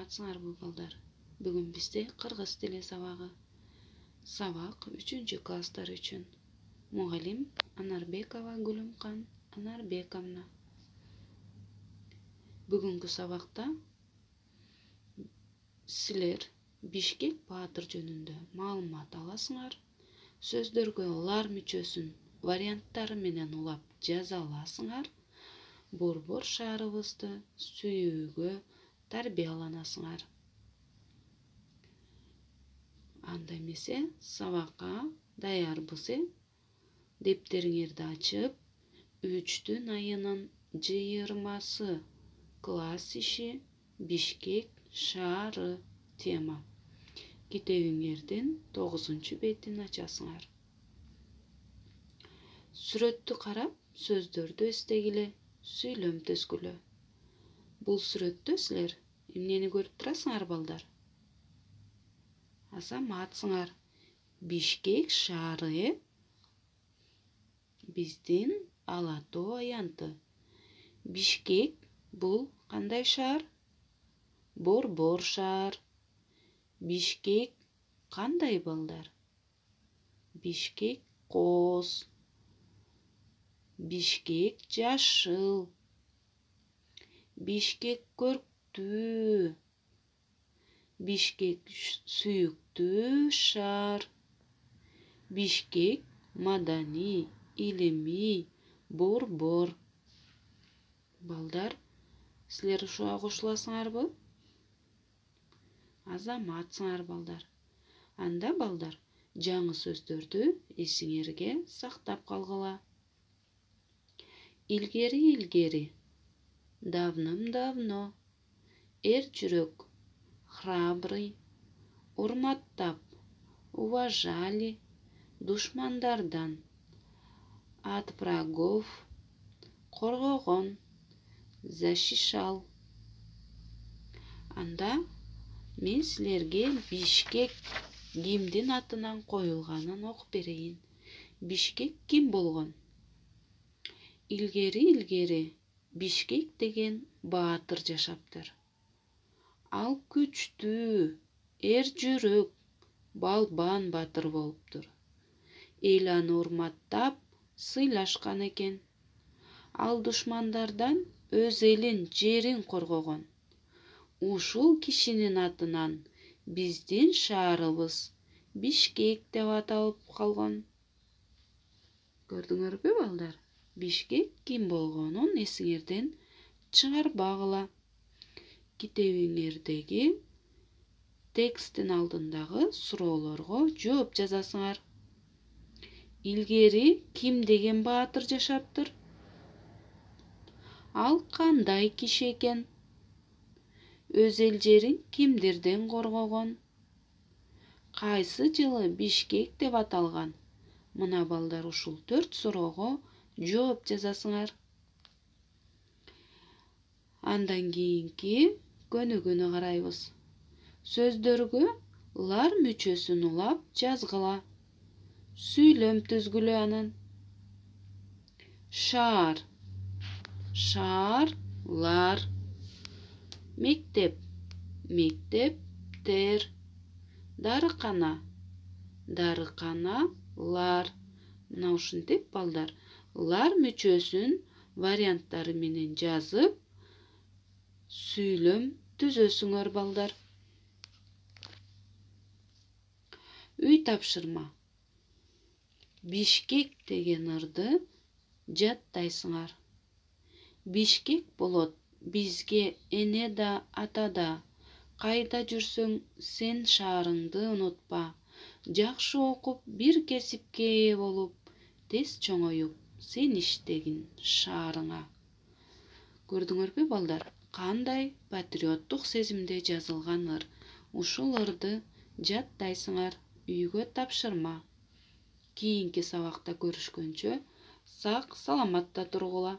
саламатсыңарбы балдар? Бүгүн бизде кыргыз тили сабагы. Сабак 3-класстар үчүн. Мугалим Анарбекова Гүлүмкан Анарбековна. Бүгүнкү сабакта силер Бишкек Баатыр жөнүндө маалымат аласыңар. Сөздөргө лар мүчөсүн варианттары менен улап жаза аласыңар. Борбор шаарыбызды сүйүүгө тарбияланасыңар. Анда эмесе сабакка даярбыз. Дептериңерди ачып, 3 айынын 20 класс иши Бишкек шаары тема. Китебиңердин 9 бетин ачасыңар. Сүрөттү карап, сөздөрдү эстегиле, сүйлөм түзгүлө. Бул сүрөттө силер эмнени көрүп турасыңар балдар? Азаматсыңар. Бишкек шаары биздин ала тоо аянты. Бишкек бул кандай шаар? Борбор шаар. Бишкек кандай балдар? Бишкек кооз. Бишкек жашыл. Бишкек көрктүү. Бишкек сүйүктүү шаар. Бишкек маданий, илимий борбор. Балдар, силер ушуга кошуласыңарбы? Азаматсыңар балдар. Анда балдар, жаңы сөздөрдү эсиңерге сактап калгыла. Илгери, давным-давно, эр жүрөк, храбрый, урматтап, уважали, душмандардан, от врагов, коргогон, защищал. Анда мен силерге Бишкек кимдин атынан коюлганын окуп берейин. Бишкек ким болгон? Илгери Бишкек деген баатыр жашаптыр. Ал күчтүү, эр жүрөк, балбан баатыр болуптур. Эл аны урматтап, сыйлашкан экен. Ал душмандардан өз элин, жерин коргогон. Ушул кишинин атынан биздин шаарыбыз Бишкек деп аталып калган. Көрдүңөрбү балдар? Бишкек ким болгонун эсиңерден чыгарбагыла. Китебиңердеги тексттин алдындагы суроолорго жооп жазасыңар. Илгери ким деген баатыр жашаптыр? Ал кандай киши экен? Өз эл жерин кимдерден коргогон? Кайсы жылы Бишкек деп аталган? Мына балдар ушул 4 суроого жооп жазасыңар. Андан кийинки көнүгүүнү карайбыз. Сөздөргө лар мүчөсүн улап жазгыла. Сүйлөм түзгүлө анын. Шаар, шаарлар. Мектеп, мектептер. Дарыкана, дарыканалар. Мына ушинтип балдар, лар мүчөсүн варианттары менен жазып, сүйлөм түзөсүңөр балдар. Үй тапшырма. Бишкек деген ырды жаттайсыңар. Бишкек болот бизге эне да, ата да. Кайда жүрсөң, сен шаарыңды унутпа. Жакшы окуп, бир кесипке ээ болуп, тез чоңоюп, сен иштегин шаарыңа. Көрдүңөрбү балдар? Кандай патриоттук сезимде жазылган ыр. Ушул ырды жаттайсыңар. Үйгө тапшырма. Кийинки сабакта көрүшкөнчө сак саламатта тургула.